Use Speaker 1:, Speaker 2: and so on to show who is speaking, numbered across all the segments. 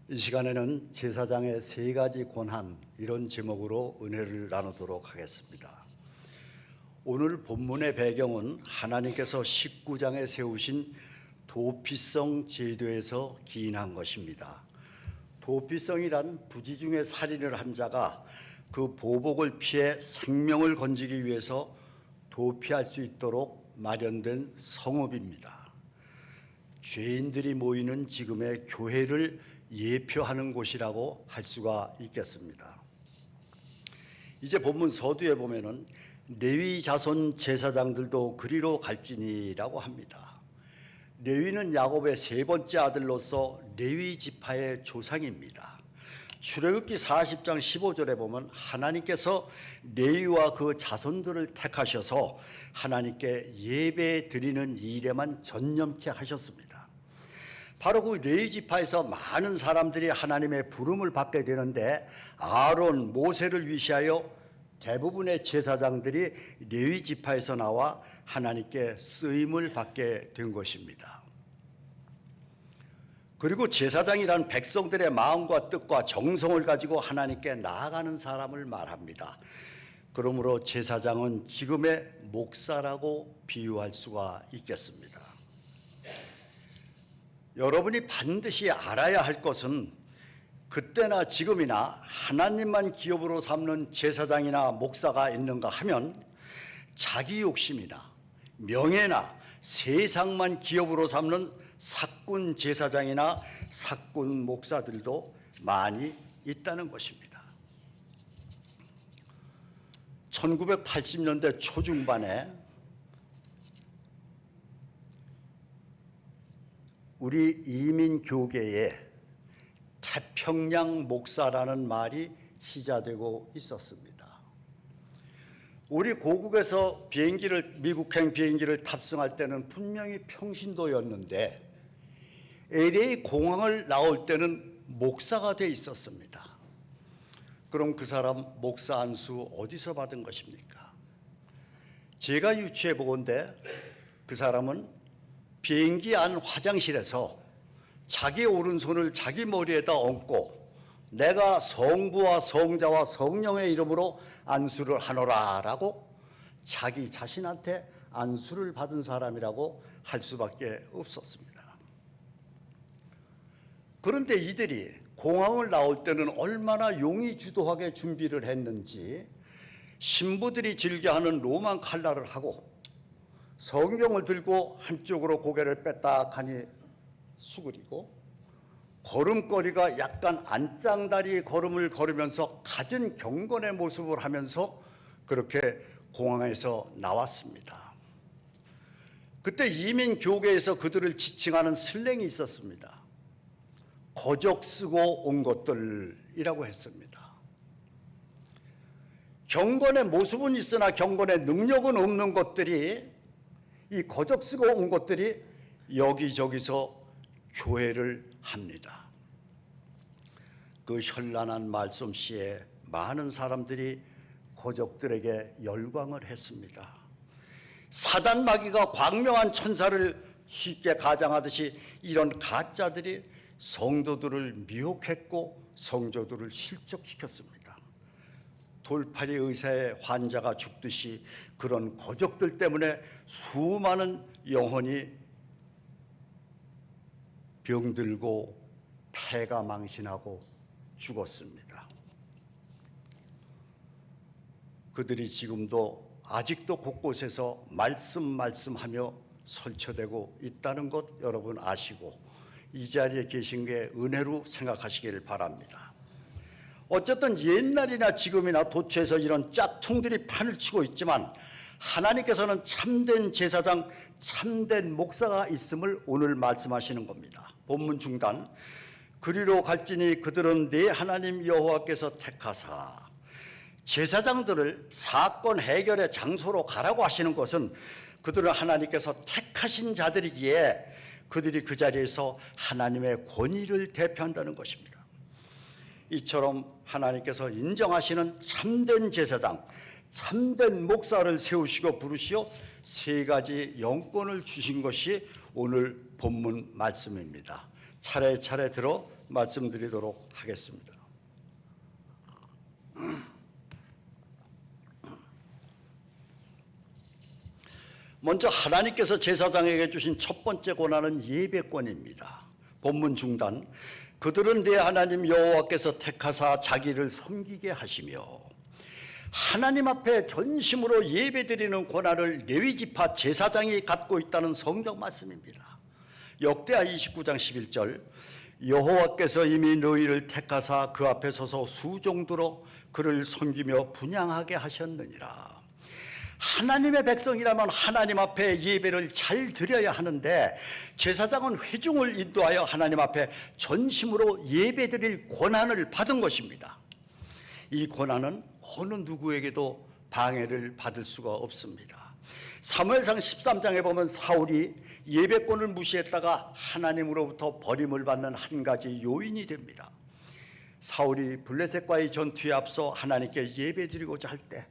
Speaker 1: 이 시간에는 제사장의 세 가지 권한, 이런 제목으로 은혜를 나누도록 하겠습니다. 오늘 본문의 배경은 하나님께서 19장에 세우신 도피성 제도에서 기인한 것입니다. 도피성이란 부지 중에 살인을 한 자가 그 보복을 피해 생명을 건지기 위해서 도피할 수 있도록 마련된 성읍입니다. 죄인들이 모이는 지금의 교회를 예표하는 곳이라고 할 수가 있겠습니다. 이제 본문 서두에 보면은 레위 자손 제사장들도 그리로 갈지니라고 합니다. 레위는 야곱의 세 번째 아들로서 레위 지파의 조상입니다. 출애굽기 40장 15절에 보면 하나님께서 레위와 그 자손들을 택하셔서 하나님께 예배 드리는 일에만 전념케 하셨습니다. 바로 그 레위 지파에서 많은 사람들이 하나님의 부름을 받게 되는데 아론, 모세를 위시하여 대부분의 제사장들이 레위 지파에서 나와 하나님께 쓰임을 받게 된 것입니다. 그리고 제사장이란 백성들의 마음과 뜻과 정성을 가지고 하나님께 나아가는 사람을 말합니다. 그러므로 제사장은 지금의 목사라고 비유할 수가 있겠습니다. 여러분이 반드시 알아야 할 것은 그때나 지금이나 하나님만 기업으로 삼는 제사장이나 목사가 있는가 하면 자기 욕심이나 명예나 세상만 기업으로 삼는 사꾼 제사장이나 사꾼 목사들도 많이 있다는 것입니다. 1980년대 초중반에 우리 이민교계에 태평양 목사라는 말이 시작되고 있었습니다. 우리 고국에서 미국행 비행기를 탑승할 때는 분명히 평신도였는데 LA 공항을 나올 때는 목사가 돼 있었습니다. 그럼 그 사람 목사 안수 어디서 받은 것입니까? 제가 유추해 보건대 그 사람은 비행기 안 화장실에서 자기 오른손을 자기 머리에다 얹고 내가 성부와 성자와 성령의 이름으로 안수를 하노라라고 자기 자신한테 안수를 받은 사람이라고 할 수밖에 없었습니다. 그런데 이들이 공항을 나올 때는 얼마나 용의주도하게 준비를 했는지 신부들이 즐겨하는 로만 칼라를 하고 성경을 들고 한쪽으로 고개를 빼딱하니 수그리고 걸음걸이가 약간 안짱다리 걸음을 걸으면서 갖은 경건의 모습을 하면서 그렇게 공항에서 나왔습니다. 그때 이민교계에서 그들을 지칭하는 슬랭이 있었습니다. 거적 쓰고 온 것들이라고 했습니다. 경건의 모습은 있으나 경건의 능력은 없는 것들이, 이 거적 쓰고 온 것들이 여기저기서 교회를 합니다. 그 현란한 말솜씨에 많은 사람들이 거적들에게 열광을 했습니다. 사단 마귀가 광명한 천사를 쉽게 가장하듯이 이런 가짜들이 성도들을 미혹했고 성도들을 실족시켰습니다. 돌팔이 의사의 환자가 죽듯이 그런 거적들 때문에 수많은 영혼이 병들고 폐가 망신하고 죽었습니다. 그들이 지금도 아직도 곳곳에서 말씀하며 설쳐되고 있다는 것 여러분 아시고 이 자리에 계신 게 은혜로 생각하시길 바랍니다. 어쨌든 옛날이나 지금이나 도처에서 이런 짝퉁들이 판을 치고 있지만 하나님께서는 참된 제사장, 참된 목사가 있음을 오늘 말씀하시는 겁니다. 본문 중단, 그리로 갈지니 그들은 네 하나님 여호와께서 택하사. 제사장들을 사건 해결의 장소로 가라고 하시는 것은 그들은 하나님께서 택하신 자들이기에 그들이 그 자리에서 하나님의 권위를 대표한다는 것입니다. 이처럼 하나님께서 인정하시는 참된 제사장, 참된 목사를 세우시고 부르시어 세 가지 영권을 주신 것이 오늘 본문 말씀입니다. 차례차례 들어 말씀드리도록 하겠습니다. 먼저 하나님께서 제사장에게 주신 첫 번째 권한은 예배권입니다. 본문 중단, 그들은 내 하나님 여호와께서 택하사 자기를 섬기게 하시며, 하나님 앞에 전심으로 예배드리는 권한을 레위지파 제사장이 갖고 있다는 성경 말씀입니다. 역대하 29장 11절, 여호와께서 이미 너희를 택하사 그 앞에 서서 수종도로 그를 섬기며 분향하게 하셨느니라. 하나님의 백성이라면 하나님 앞에 예배를 잘 드려야 하는데, 제사장은 회중을 인도하여 하나님 앞에 전심으로 예배드릴 권한을 받은 것입니다. 이 권한은 어느 누구에게도 방해를 받을 수가 없습니다. 사무엘상 13장에 보면 사울이 예배권을 무시했다가 하나님으로부터 버림을 받는 한 가지 요인이 됩니다. 사울이 블레셋과의 전투에 앞서 하나님께 예배드리고자 할 때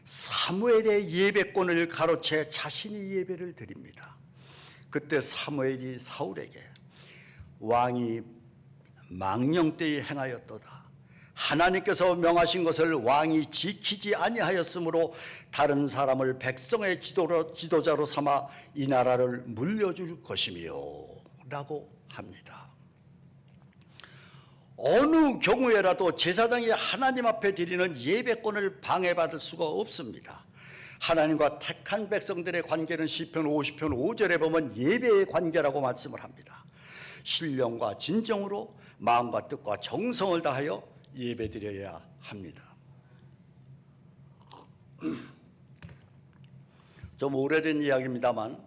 Speaker 1: 사무엘의 예배권을 가로채 자신이 예배를 드립니다. 그때 사무엘이 사울에게 왕이 망령되이 행하였도다. 하나님께서 명하신 것을 왕이 지키지 아니하였으므로 다른 사람을 백성의 지도자로 삼아 이 나라를 물려줄 것이며 라고 합니다. 어느 경우에라도 제사장이 하나님 앞에 드리는 예배권을 방해받을 수가 없습니다. 하나님과 택한 백성들의 관계는 시편 50편 5절에 보면 예배의 관계라고 말씀을 합니다. 신령과 진정으로 마음과 뜻과 정성을 다하여 예배드려야 합니다. 좀 오래된 이야기입니다만,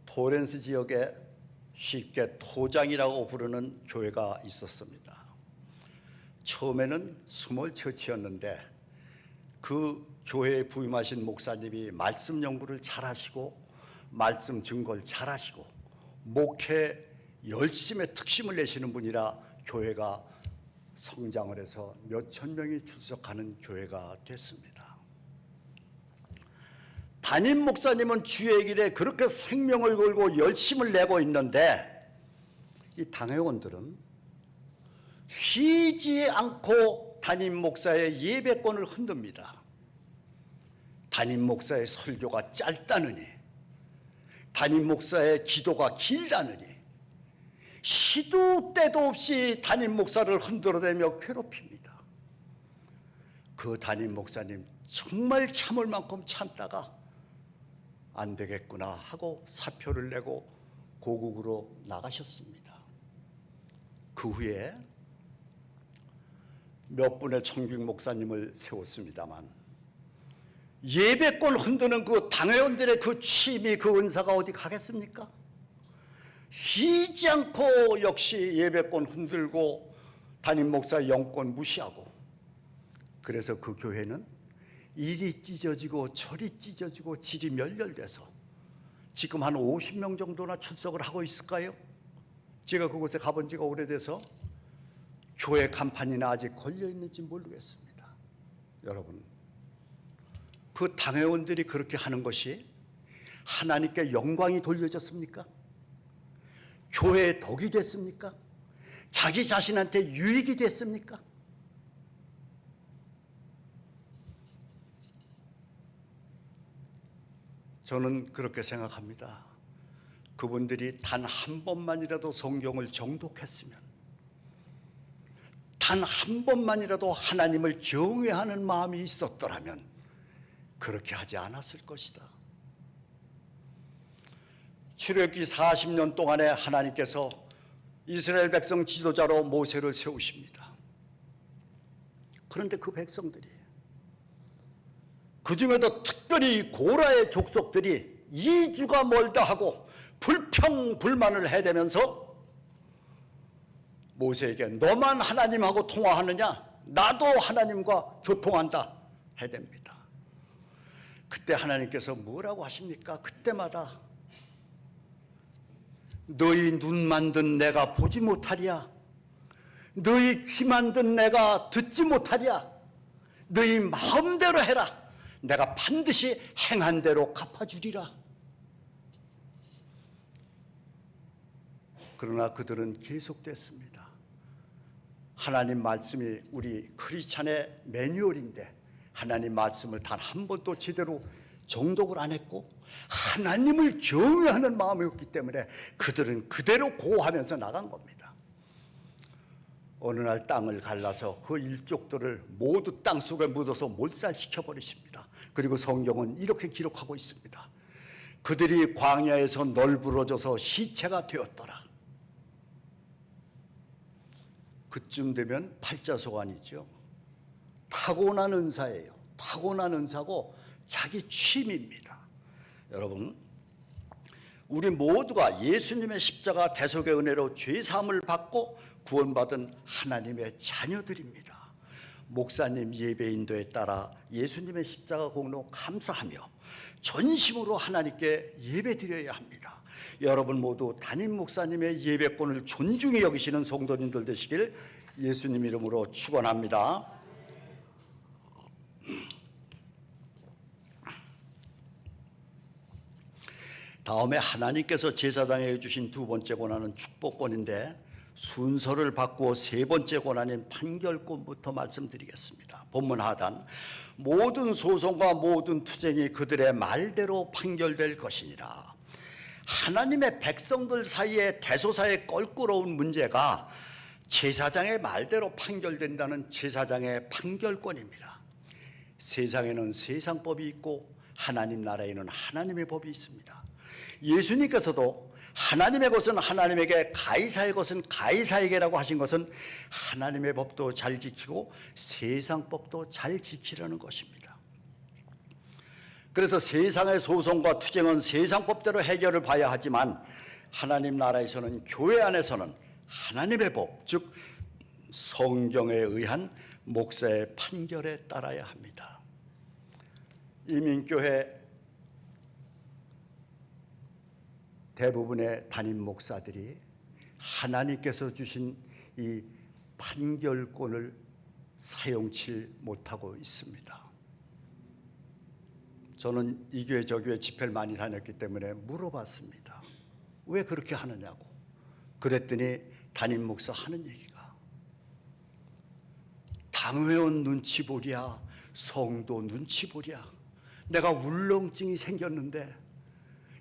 Speaker 1: 토렌스 지역에 쉽게 토장이라고 부르는 교회가 있었습니다. 처음에는 스몰 처치였는데 그 교회에 부임하신 목사님이 말씀 연구를 잘하시고 말씀 증거를 잘하시고 목회 열심에 특심을 내시는 분이라 교회가 성장을 해서 몇천 명이 출석하는 교회가 됐습니다. 담임 목사님은 주의 길에 그렇게 생명을 걸고 열심을 내고 있는데, 이 당회원들은 쉬지 않고 담임 목사의 예배권을 흔듭니다. 담임 목사의 설교가 짧다느니, 담임 목사의 기도가 길다느니, 시도 때도 없이 담임 목사를 흔들어대며 괴롭힙니다. 그 담임 목사님 정말 참을 만큼 참다가 안 되겠구나 하고 사표를 내고 고국으로 나가셨습니다. 그 후에 몇 분의 청빙 목사님을 세웠습니다만, 예배권 흔드는 그 당회원들의 그 취미, 그 은사가 어디 가겠습니까? 쉬지 않고 역시 예배권 흔들고 담임 목사 영권 무시하고, 그래서 그 교회는 이리 찢어지고 저리 찢어지고 질이 멸렬돼서 지금 한 50명 정도나 출석을 하고 있을까요? 제가 그곳에 가본 지가 오래돼서 교회 간판이나 아직 걸려있는지 모르겠습니다. 여러분, 그 당회원들이 그렇게 하는 것이 하나님께 영광이 돌려졌습니까? 교회의 덕이 됐습니까? 자기 자신한테 유익이 됐습니까? 저는 그렇게 생각합니다. 그분들이 단 한 번만이라도 성경을 정독했으면, 단 한 번만이라도 하나님을 경외하는 마음이 있었더라면 그렇게 하지 않았을 것이다. 출애굽기 40년 동안에 하나님께서 이스라엘 백성 지도자로 모세를 세우십니다. 그런데 그 백성들이, 그 중에도 특별히 고라의 족속들이 이주가 멀다 하고 불평불만을 해대면서 모세에게 너만 하나님하고 통화하느냐? 나도 하나님과 교통한다 해댑니다. 그때 하나님께서 뭐라고 하십니까? 그때마다 너희 눈 만든 내가 보지 못하랴? 너희 귀 만든 내가 듣지 못하랴? 너희 마음대로 해라. 내가 반드시 행한 대로 갚아주리라. 그러나 그들은 계속됐습니다. 하나님 말씀이 우리 크리스찬의 매뉴얼인데 하나님 말씀을 단 한 번도 제대로 정독을 안 했고 하나님을 경외하는 마음이 없기 때문에 그들은 그대로 고하면서 나간 겁니다. 어느 날 땅을 갈라서 그 일족들을 모두 땅속에 묻어서 몰살시켜 버리십니다. 그리고 성경은 이렇게 기록하고 있습니다. 그들이 광야에서 널브러져서 시체가 되었더라. 그쯤 되면 팔자소환이죠. 타고난 은사예요. 타고난 은사고 자기 취미입니다. 여러분, 우리 모두가 예수님의 십자가 대속의 은혜로 죄사함을 받고 구원받은 하나님의 자녀들입니다. 목사님 예배 인도에 따라 예수님의 십자가 공로 감사하며 전심으로 하나님께 예배 드려야 합니다. 여러분 모두 담임 목사님의 예배권을 존중히 여기시는 성도님들 되시길 예수님 이름으로 축원합니다. 다음에 하나님께서 제사장에게 주신 두 번째 권한은 축복권인데 순서를 바꾸어 세 번째 권한인 판결권부터 말씀드리겠습니다. 본문 하단 모든 소송과 모든 투쟁이 그들의 말대로 판결될 것이니라. 하나님의 백성들 사이에 대소사에 껄끄러운 문제가 제사장의 말대로 판결된다는 제사장의 판결권입니다. 세상에는 세상법이 있고 하나님 나라에는 하나님의 법이 있습니다. 예수님께서도 하나님의 것은 하나님에게, 가이사의 것은 가이사에게라고 하신 것은 하나님의 법도 잘 지키고 세상 법도 잘 지키려는 것입니다. 그래서 세상의 소송과 투쟁은 세상 법대로 해결을 봐야 하지만 하나님 나라에서는, 교회 안에서는 하나님의 법, 즉 성경에 의한 목사의 판결에 따라야 합니다. 이민교회 대부분의 담임 목사들이 하나님께서 주신 이 판결권을 사용치 못하고 있습니다. 저는 이 교회 저 교회 집회를 많이 다녔기 때문에 물어봤습니다. 왜 그렇게 하느냐고. 그랬더니 담임 목사 하는 얘기가 당회원 눈치 보랴, 성도 눈치 보랴. 내가 울렁증이 생겼는데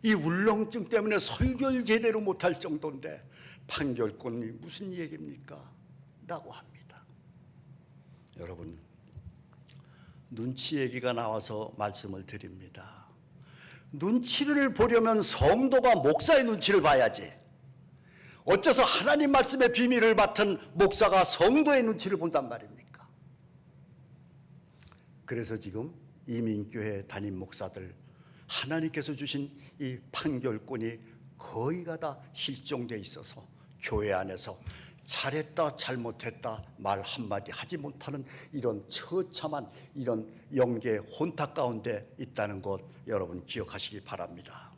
Speaker 1: 이 울렁증 때문에 설교를 제대로 못할 정도인데 판결권이 무슨 얘기입니까? 라고 합니다. 여러분, 눈치 얘기가 나와서 말씀을 드립니다. 눈치를 보려면 성도가 목사의 눈치를 봐야지. 어째서 하나님 말씀의 비밀을 맡은 목사가 성도의 눈치를 본단 말입니까? 그래서 지금 이민교회 담임 목사들, 하나님께서 주신 이 판결권이 거의가 다 실종돼 있어서 교회 안에서 잘했다 잘못했다 말 한마디 하지 못하는 이런 처참한 이런 영계 혼탁 가운데 있다는 것 여러분 기억하시기 바랍니다.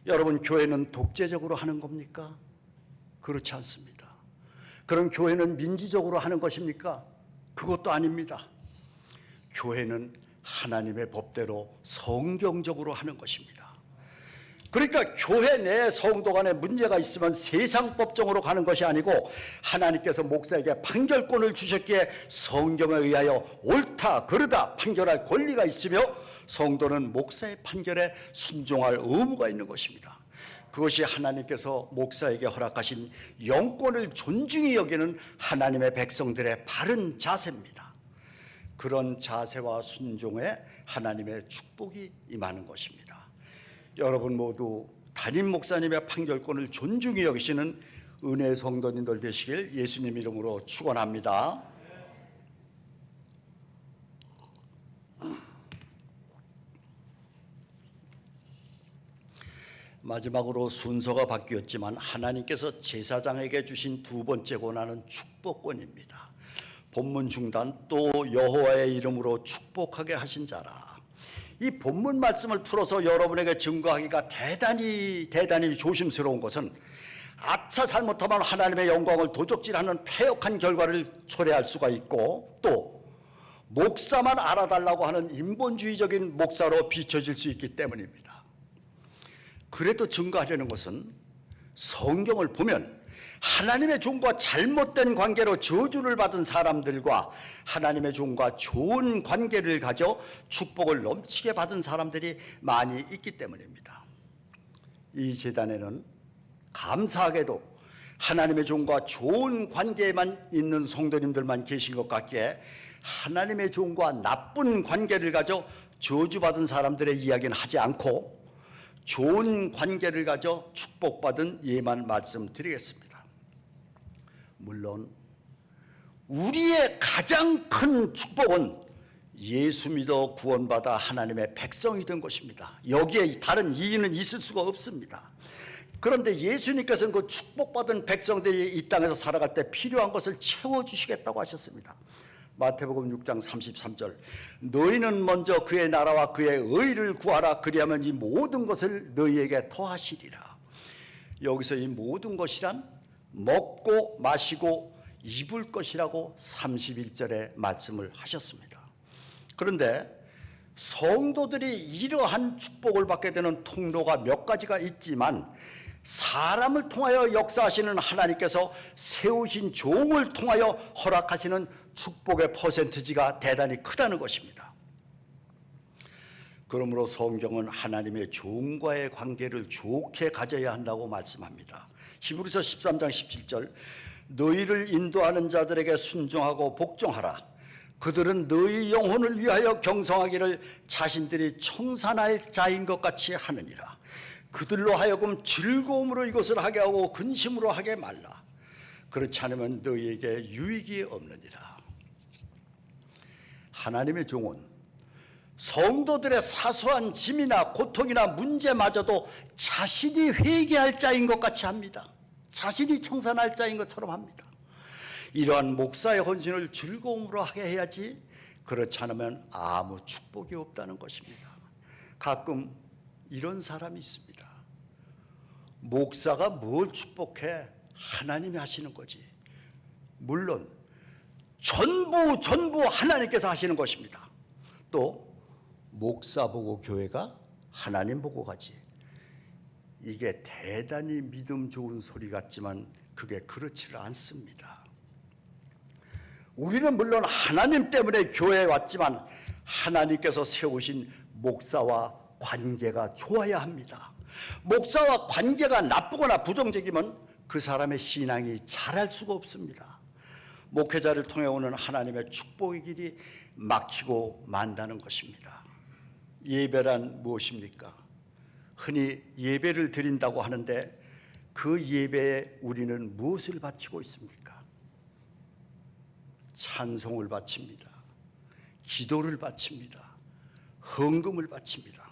Speaker 1: 여러분, 교회는 독재적으로 하는 겁니까? 그렇지 않습니다. 그럼 교회는 민주적으로 하는 것입니까? 그것도 아닙니다. 교회는 하나님의 법대로 성경적으로 하는 것입니다. 그러니까 교회 내 성도 간에 문제가 있으면 세상 법정으로 가는 것이 아니고 하나님께서 목사에게 판결권을 주셨기에 성경에 의하여 옳다 그르다 판결할 권리가 있으며 성도는 목사의 판결에 순종할 의무가 있는 것입니다. 그것이 하나님께서 목사에게 허락하신 영권을 존중히 여기는 하나님의 백성들의 바른 자세입니다. 그런 자세와 순종에 하나님의 축복이 임하는 것입니다. 여러분 모두 담임 목사님의 판결권을 존중히 여기시는 은혜 성도님들 되시길 예수님 이름으로 축원합니다. 마지막으로 순서가 바뀌었지만 하나님께서 제사장에게 주신 두 번째 권한은 축복권입니다. 본문 중단 또 여호와의 이름으로 축복하게 하신 자라. 이 본문 말씀을 풀어서 여러분에게 증거하기가 대단히 조심스러운 것은 아차 잘못하면 하나님의 영광을 도적질하는 패역한 결과를 초래할 수가 있고 또 목사만 알아달라고 하는 인본주의적인 목사로 비춰질 수 있기 때문입니다. 그래도 증거하려는 것은 성경을 보면 하나님의 종과 잘못된 관계로 저주를 받은 사람들과 하나님의 종과 좋은 관계를 가져 축복을 넘치게 받은 사람들이 많이 있기 때문입니다. 이 제단에는 감사하게도 하나님의 종과 좋은 관계에만 있는 성도님들만 계신 것 같기에 하나님의 종과 나쁜 관계를 가져 저주받은 사람들의 이야기는 하지 않고 좋은 관계를 가져 축복받은 예만 말씀드리겠습니다. 물론 우리의 가장 큰 축복은 예수 믿어 구원받아 하나님의 백성이 된 것입니다. 여기에 다른 이유는 있을 수가 없습니다. 그런데 예수님께서는 그 축복받은 백성들이 이 땅에서 살아갈 때 필요한 것을 채워주시겠다고 하셨습니다. 마태복음 6장 33절, 너희는 먼저 그의 나라와 그의 의를 구하라. 그리하면 이 모든 것을 너희에게 더하시리라. 여기서 이 모든 것이란 먹고 마시고 입을 것이라고 31절에 말씀을 하셨습니다. 그런데 성도들이 이러한 축복을 받게 되는 통로가 몇 가지가 있지만 사람을 통하여 역사하시는 하나님께서 세우신 종을 통하여 허락하시는 축복의 퍼센티지가 대단히 크다는 것입니다. 그러므로 성경은 하나님의 종과의 관계를 좋게 가져야 한다고 말씀합니다. 히브리서 13장 17절, 너희를 인도하는 자들에게 순종하고 복종하라. 그들은 너희 영혼을 위하여 경성하기를 자신들이 청산할 자인 것 같이 하느니라. 그들로 하여금 즐거움으로 이것을 하게 하고 근심으로 하게 말라. 그렇지 않으면 너희에게 유익이 없느니라. 하나님의 종은 성도들의 사소한 짐이나 고통이나 문제마저도 자신이 회개할 자인 것 같이 합니다. 자신이 청산할 자인 것처럼 합니다. 이러한 목사의 헌신을 즐거움으로 하게 해야지 그렇지 않으면 아무 축복이 없다는 것입니다. 가끔 이런 사람이 있습니다. 목사가 뭘 축복해? 하나님이 하시는 거지. 물론 전부 하나님께서 하시는 것입니다. 또 목사 보고 교회가 하나님 보고 가지. 이게 대단히 믿음 좋은 소리 같지만 그게 그렇지를 않습니다. 우리는 물론 하나님 때문에 교회에 왔지만 하나님께서 세우신 목사와 관계가 좋아야 합니다. 목사와 관계가 나쁘거나 부정적이면 그 사람의 신앙이 자랄 수가 없습니다. 목회자를 통해 오는 하나님의 축복의 길이 막히고 만다는 것입니다. 예배란 무엇입니까? 흔히 예배를 드린다고 하는데 그 예배에 우리는 무엇을 바치고 있습니까? 찬송을 바칩니다. 기도를 바칩니다. 헌금을 바칩니다.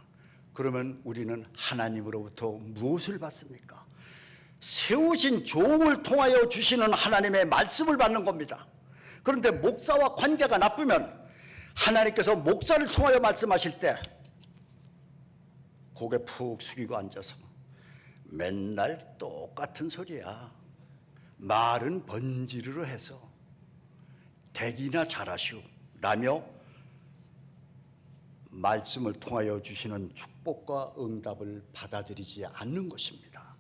Speaker 1: 그러면 우리는 하나님으로부터 무엇을 받습니까? 세우신 종을 통하여 주시는 하나님의 말씀을 받는 겁니다. 그런데 목사와 관계가 나쁘면 하나님께서 목사를 통하여 말씀하실 때 고개 푹 숙이고 앉아서 맨날 똑같은 소리야. 말은 번지르르 해서 대기나 잘하시오 라며 말씀을 통하여 주시는 축복과 응답을 받아들이지 않는 것입니다.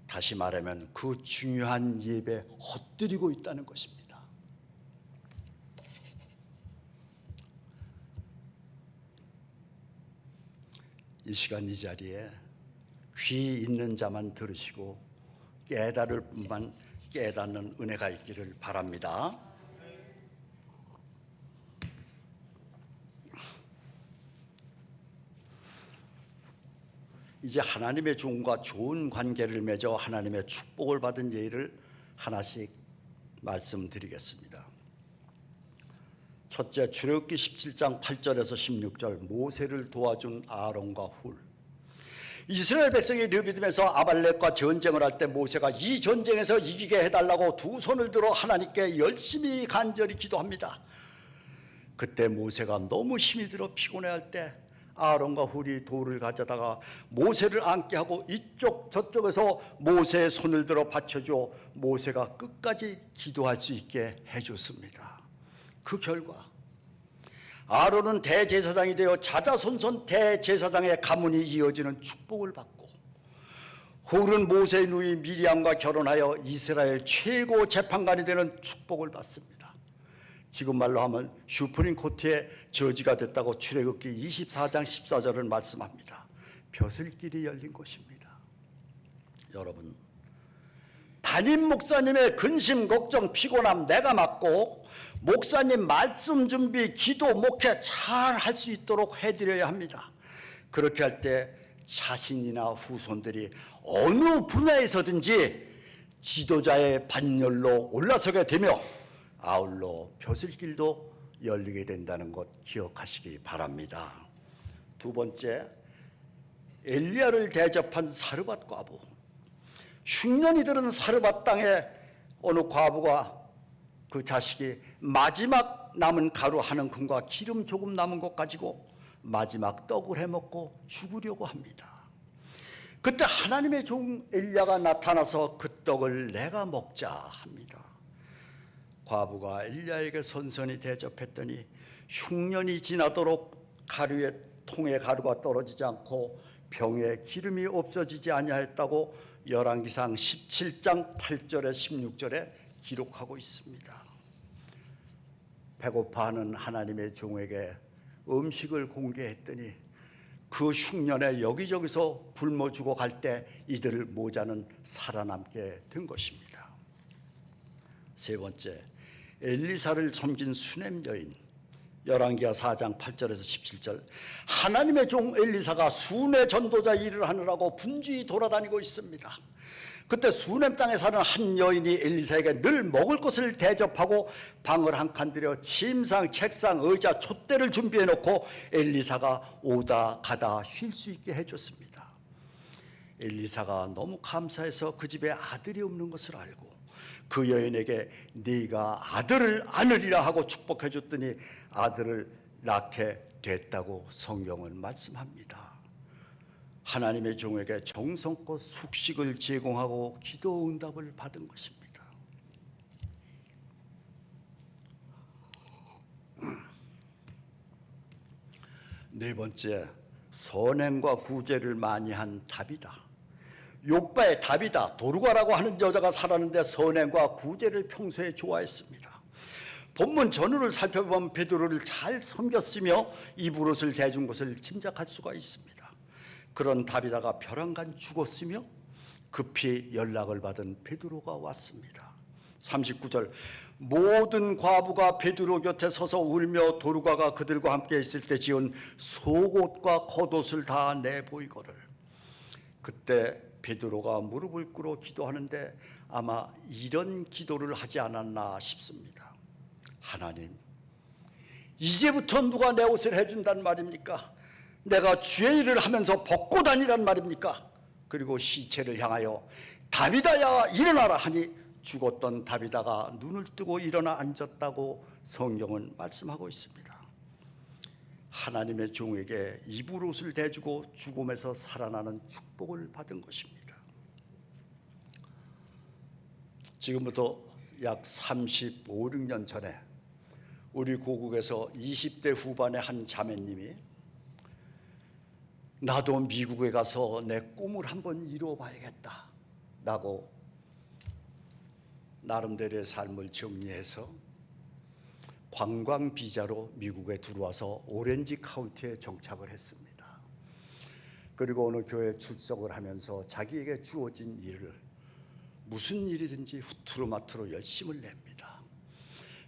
Speaker 1: 다시 말하면 그 중요한 예배 헛들이고 있다는 것입니다. 이 시간 이 자리에 귀 있는 자만 들으시고 깨달을 뿐만 깨닫는 은혜가 있기를 바랍니다. 이제 하나님의 종과 좋은 관계를 맺어 하나님의 축복을 받은 예를 하나씩 말씀드리겠습니다. 첫째, 출애굽기 17장 8절에서 16절, 모세를 도와준 아론과 훌. 이스라엘 백성이 르비딤에서 아말렉과 전쟁을 할 때 모세가 이 전쟁에서 이기게 해달라고 두 손을 들어 하나님께 열심히 간절히 기도합니다. 그때 모세가 너무 힘이 들어 피곤해할 때 아론과 훌이 돌을 가져다가 모세를 앉게 하고 이쪽 저쪽에서 모세의 손을 들어 받쳐줘 모세가 끝까지 기도할 수 있게 해줬습니다. 그 결과 아론은 대제사장이 되어 자자손손 대제사장의 가문이 이어지는 축복을 받고 훌은 모세의 누이 미리암과 결혼하여 이스라엘 최고 재판관이 되는 축복을 받습니다. 지금 말로 하면 슈프림 코트의 저지가 됐다고 출애굽기 24장 14절을 말씀합니다. 벼슬길이 열린 것입니다. 여러분, 담임 목사님의 근심, 걱정, 피곤함 내가 맡고 목사님 말씀 준비, 기도, 목회 잘 할 수 있도록 해드려야 합니다. 그렇게 할 때 자신이나 후손들이 어느 분야에서든지 지도자의 반열로 올라서게 되며 아울러 벼슬길도 열리게 된다는 것 기억하시기 바랍니다. 두 번째, 엘리야를 대접한 사르밧 과부. 흉년이 들은 사르밧 땅에 어느 과부가 그 자식이 마지막 남은 가루 한 움큼과 기름 조금 남은 것 가지고 마지막 떡을 해먹고 죽으려고 합니다. 그때 하나님의 종 엘리야가 나타나서 그 떡을 내가 먹자 합니다. 과부가 엘리야에게 선선히 대접했더니 흉년이 지나도록 가루에 통에 가루가 떨어지지 않고 병에 기름이 없어지지 아니하였다고 열왕기상 17장 8절에 16절에 기록하고 있습니다. 배고파하는 하나님의 종에게 음식을 공개했더니 그 흉년에 여기저기서 굶어주고 갈 때 이들 모자는 살아남게 된 것입니다. 세 번째, 엘리사를 섬긴 수넴 여인. 열왕기하 4장 8절에서 17절. 하나님의 종 엘리사가 수뇌 전도자 일을 하느라고 분주히 돌아다니고 있습니다. 그때 수넴 땅에 사는 한 여인이 엘리사에게 늘 먹을 것을 대접하고 방을 한 칸 들여 침상, 책상, 의자, 촛대를 준비해 놓고 엘리사가 오다 가다 쉴 수 있게 해줬습니다. 엘리사가 너무 감사해서 그 집에 아들이 없는 것을 알고 그 여인에게 네가 아들을 안으리라 하고 축복해 줬더니 아들을 낳게 됐다고 성경은 말씀합니다. 하나님의 종에게 정성껏 숙식을 제공하고 기도 응답을 받은 것입니다. 네 번째, 선행과 구제를 많이 한 다비다. 욥바의 다비다, 도르가라고 하는 여자가 살았는데 선행과 구제를 평소에 좋아했습니다. 본문 전후를 살펴보면 베드로를 잘 섬겼으며 이브롯을 대준 것을 짐작할 수가 있습니다. 그런 다비다가 벼랑간 죽었으며 급히 연락을 받은 베드로가 왔습니다. 39절, 모든 과부가 베드로 곁에 서서 울며 도르가가 그들과 함께 있을 때 지은 속옷과 겉옷을 다 내보이거늘. 그때 베드로가 무릎을 꿇어 기도하는데 아마 이런 기도를 하지 않았나 싶습니다. 하나님, 이제부터 누가 내 옷을 해준단 말입니까? 내가 주의 일을 하면서 벗고 다니란 말입니까? 그리고 시체를 향하여 다비다야 일어나라 하니 죽었던 다비다가 눈을 뜨고 일어나 앉았다고 성경은 말씀하고 있습니다. 하나님의 종에게 이불옷을 대주고 죽음에서 살아나는 축복을 받은 것입니다. 지금부터 약 35, 6년 전에 우리 고국에서 20대 후반의 한 자매님이 나도 미국에 가서 내 꿈을 한번 이루어봐야겠다 라고 나름대로의 삶을 정리해서 관광 비자로 미국에 들어와서 오렌지 카운티에 정착을 했습니다. 그리고 어느 교회에 출석을 하면서 자기에게 주어진 일을 무슨 일이든지 후투루마투루 열심을 냅니다.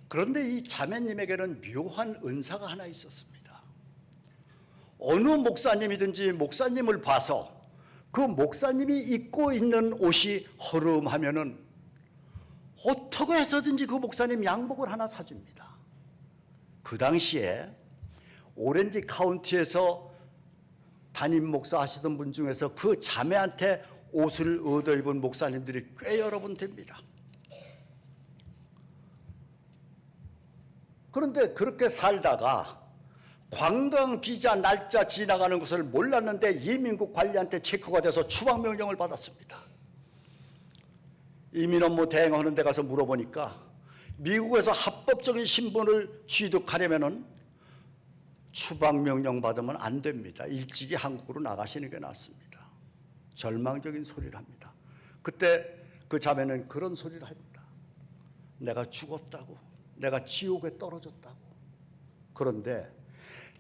Speaker 1: 그런데 이 자매님에게는 묘한 은사가 하나 있었습니다. 어느 목사님이든지 목사님을 봐서 그 목사님이 입고 있는 옷이 허름하면은 어떻게 해서든지 그 목사님 양복을 하나 사줍니다. 그 당시에 오렌지 카운티에서 담임 목사 하시던 분 중에서 그 자매한테 옷을 얻어 입은 목사님들이 꽤 여러 분 됩니다. 그런데 그렇게 살다가 관광 비자 날짜 지나가는 것을 몰랐는데 이민국 관리한테 체크가 돼서 추방 명령을 받았습니다. 이민 업무 대행하는 데 가서 물어보니까 미국에서 합법적인 신분을 취득하려면은 추방 명령 받으면 안 됩니다. 일찍이 한국으로 나가시는 게 낫습니다. 절망적인 소리를 합니다. 그때 그 자매는 그런 소리를 합니다. 내가 죽었다고, 내가 지옥에 떨어졌다고. 그런데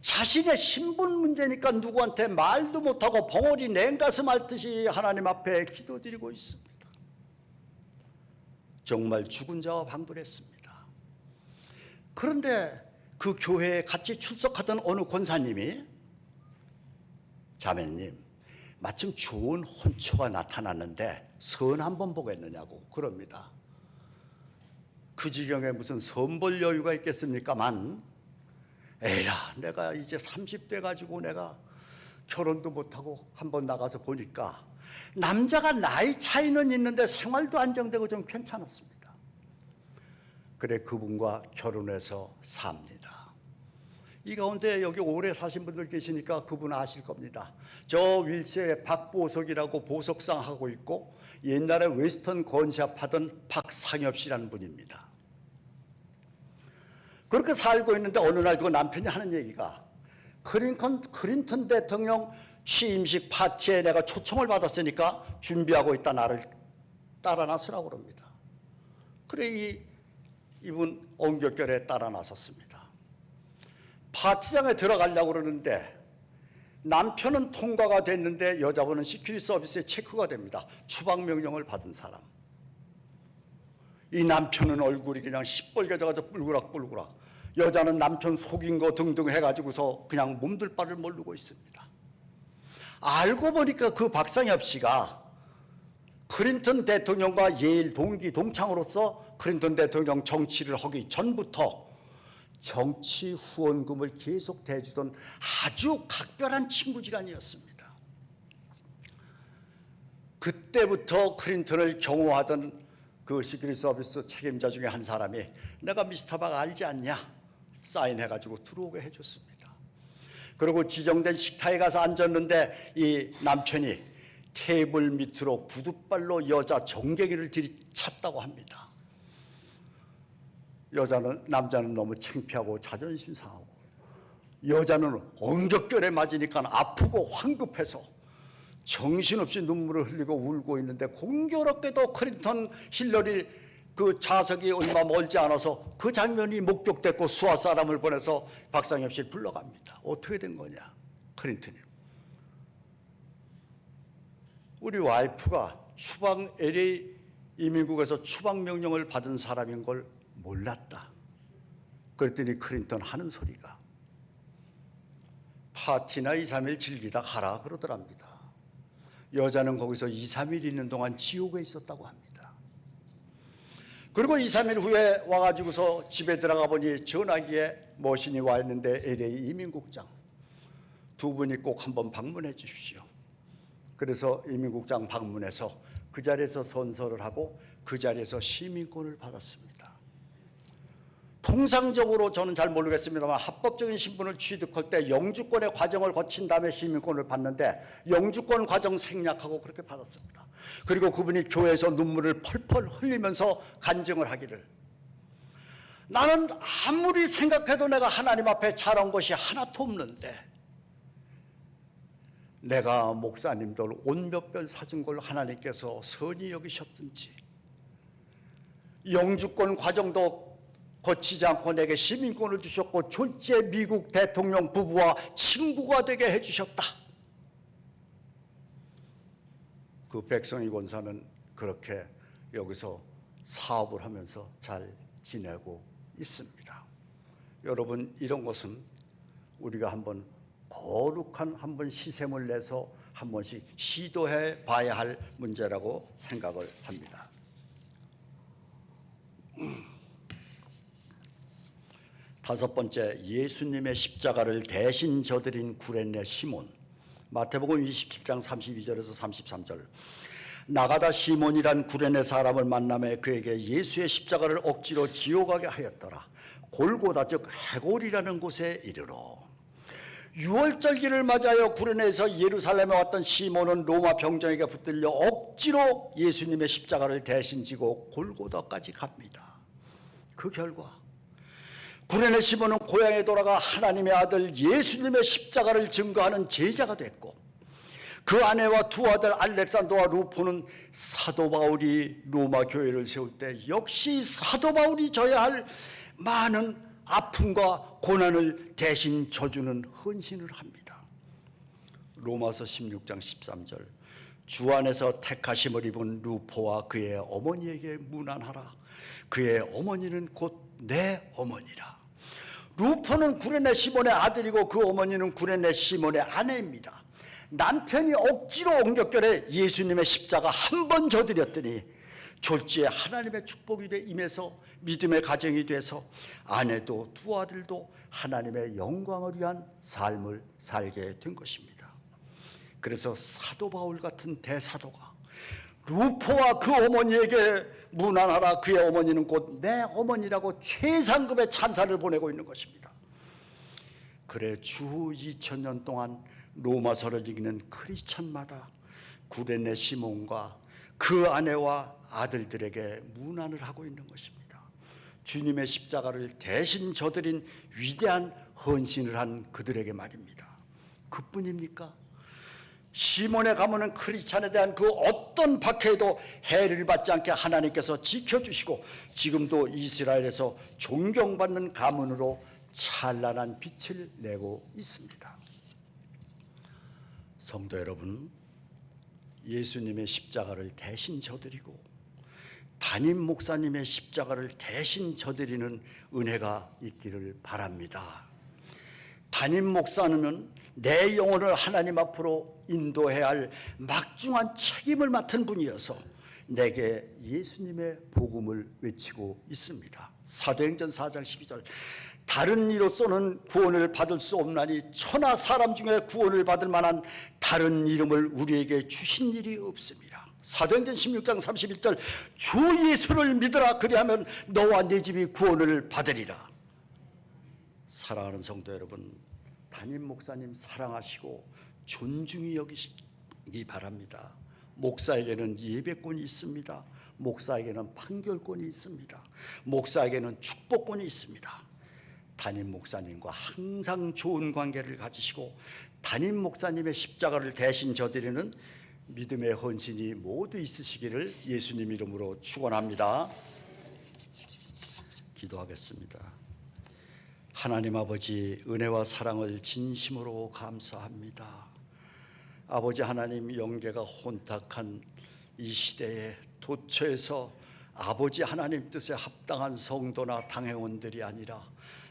Speaker 1: 자신의 신분 문제니까 누구한테 말도 못하고 벙어리 냉가슴 앓듯이 하나님 앞에 기도드리고 있습니다. 정말 죽은 자와 방불했습니다. 그런데 그 교회에 같이 출석하던 어느 권사님이 자매님, 마침 좋은 혼처가 나타났는데 선 한번 보겠느냐고 그럽니다. 그 지경에 무슨 선 볼 여유가 있겠습니까만, 에라, 내가 이제 30대 가지고 내가 결혼도 못하고 한번 나가서 보니까 남자가 나이 차이는 있는데 생활도 안정되고 좀 괜찮았습니다. 그래 그분과 결혼해서 삽니다. 이 가운데 여기 오래 사신 분들 계시니까 그분 아실 겁니다. 저 윌세에 박보석이라고 보석상 하고 있고 옛날에 웨스턴 건샵 하던 박상엽 씨라는 분입니다. 그렇게 살고 있는데 어느 날 그 남편이 하는 얘기가 클린턴 대통령 취임식 파티에 내가 초청을 받았으니까 준비하고 있다 나를 따라 나서라고 그럽니다. 그래 이분 엉겹결에 따라 나섰습니다. 파티장에 들어가려고 그러는데 남편은 통과가 됐는데 여자분은 시큐리티 서비스에 체크가 됩니다. 추방 명령을 받은 사람. 이 남편은 얼굴이 그냥 시뻘개져가지고 뿔그락뿔그락, 여자는 남편 속인 거 등등 해가지고서 그냥 몸둘 바를 모르고 있습니다. 알고 보니까 그 박상엽 씨가 클린턴 대통령과 예일 동기 동창으로서 클린턴 대통령 정치를 하기 전부터 정치 후원금을 계속 대주던 아주 각별한 친구지간이었습니다. 그때부터 클린턴을 경호하던 그 시크릿 서비스 책임자 중에 한 사람이 내가 미스터 박 알지 않냐 사인해가지고 들어오게 해줬습니다. 그리고 지정된 식탁에 가서 앉았는데 이 남편이 테이블 밑으로 구둣발로 여자 정갱이를 들이찼다고 합니다. 남자는 너무 창피하고 자존심 상하고, 여자는 엉겹결에 맞으니까 아프고 황급해서 정신없이 눈물을 흘리고 울고 있는데, 공교롭게도 클린턴 힐러리 그 좌석이 얼마 멀지 않아서 그 장면이 목격됐고 수화 사람을 보내서 박상엽 씨를 불러갑니다. 어떻게 된 거냐? 클린턴이 우리 와이프가 추방 LA 이민국에서 추방 명령을 받은 사람인 걸 몰랐다. 그랬더니 클린턴 하는 소리가 파티나 2, 3일 즐기다 가라 그러더랍니다. 여자는 거기서 2, 3일 있는 동안 지옥에 있었다고 합니다. 그리고 2, 3일 후에 와가지고서 집에 들어가 보니 전화기에 머신이 와 있는데 LA 이민국장 두 분이 꼭 한번 방문해 주십시오. 그래서 이민국장 방문해서 그 자리에서 선서를 하고 그 자리에서 시민권을 받았습니다. 통상적으로 저는 잘 모르겠습니다만 합법적인 신분을 취득할 때 영주권의 과정을 거친 다음에 시민권을 받는데 영주권 과정 생략하고 그렇게 받았습니다. 그리고 그분이 교회에서 눈물을 펄펄 흘리면서 간증을 하기를, 나는 아무리 생각해도 내가 하나님 앞에 잘한 것이 하나도 없는데 내가 목사님들 옷 몇 벌 사준 걸 하나님께서 선히 여기셨든지 영주권 과정도 거치지 않고 내게 시민권을 주셨고 졸지에 미국 대통령 부부와 친구가 되게 해주셨다. 그 백성희 권사는 그렇게 여기서 사업을 하면서 잘 지내고 있습니다. 여러분, 이런 것은 우리가 한번 거룩한 한번 시샘을 내서 한 번씩 시도해 봐야 할 문제라고 생각을 합니다. 다섯 번째, 예수님의 십자가를 대신 져드린 구레네 시몬. 마태복음 27장 32절에서 33절. 나가다 시몬이란 구레네 사람을 만나매 그에게 예수의 십자가를 억지로 지어가게 하였더라. 골고다 즉 해골이라는 곳에 이르러. 유월절기를 맞아요 구레네에서 예루살렘에 왔던 시몬은 로마 병정에게 붙들려 억지로 예수님의 십자가를 대신 지고 골고다까지 갑니다. 그 결과 구레네 시몬은 고향에 돌아가 하나님의 아들 예수님의 십자가를 증거하는 제자가 됐고, 그 아내와 두 아들 알렉산더와 루포는 사도 바울이 로마 교회를 세울 때 역시 사도 바울이 져야 할 많은 아픔과 고난을 대신 져주는 헌신을 합니다. 로마서 16장 13절, 주 안에서 택하심을 입은 루포와 그의 어머니에게 문안하라. 그의 어머니는 곧 내 어머니라. 루포는 구레네 시몬의 아들이고 그 어머니는 구레네 시몬의 아내입니다. 남편이 억지로 옹격결에 예수님의 십자가 한 번 져드렸더니 졸지에 하나님의 축복이 임해서 믿음의 가정이 돼서 아내도 두 아들도 하나님의 영광을 위한 삶을 살게 된 것입니다. 그래서 사도 바울 같은 대사도가 루포와 그 어머니에게 문안하라. 그의 어머니는 곧 내 어머니라고 최상급의 찬사를 보내고 있는 것입니다. 그래 주 2000년 동안 로마서를 읽는 크리스찬마다 구레네 시몬과 그 아내와 아들들에게 문안을 하고 있는 것입니다. 주님의 십자가를 대신 져드린 위대한 헌신을 한 그들에게 말입니다. 그뿐입니까? 시몬의 가문은 크리스찬에 대한 그 어떤 박해에도 해를 받지 않게 하나님께서 지켜주시고 지금도 이스라엘에서 존경받는 가문으로 찬란한 빛을 내고 있습니다. 성도 여러분, 예수님의 십자가를 대신 져드리고 담임 목사님의 십자가를 대신 져드리는 은혜가 있기를 바랍니다. 담임 목사는 내 영혼을 하나님 앞으로 인도해야 할 막중한 책임을 맡은 분이어서 내게 예수님의 복음을 외치고 있습니다. 사도행전 4장 12절, 다른 이로서는 구원을 받을 수 없나니 천하 사람 중에 구원을 받을 만한 다른 이름을 우리에게 주신 일이 없습니다. 사도행전 16장 31절, 주 예수를 믿으라. 그리하면 너와 네 집이 구원을 받으리라. 사랑하는 성도 여러분, 담임 목사님 사랑하시고 존중히 여기시기 바랍니다. 목사에게는 예배권이 있습니다. 목사에게는 판결권이 있습니다. 목사에게는 축복권이 있습니다. 담임 목사님과 항상 좋은 관계를 가지시고 담임 목사님의 십자가를 대신 져드리는 믿음의 헌신이 모두 있으시기를 예수님 이름으로 축원합니다. 기도하겠습니다. 하나님 아버지, 은혜와 사랑을 진심으로 감사합니다. 아버지 하나님, 영계가 혼탁한 이 시대에 도처에서 아버지 하나님 뜻에 합당한 성도나 당회원들이 아니라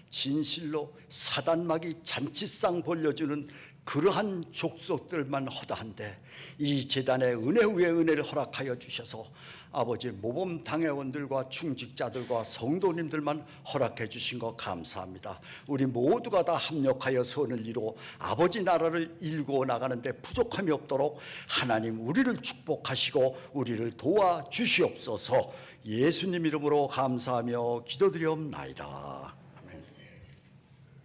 Speaker 1: 진실로 사단막이 잔치상 벌려주는 그러한 족속들만 허다한데 이 재단에 은혜 위에 은혜를 허락하여 주셔서 아버지 모범 당회원들과 충직자들과 성도님들만 허락해 주신 것 감사합니다. 우리 모두가 다 합력하여 선을 이루어 아버지 나라를 일구어 나가는데 부족함이 없도록 하나님 우리를 축복하시고 우리를 도와주시옵소서. 예수님 이름으로 감사하며 기도드리옵나이다.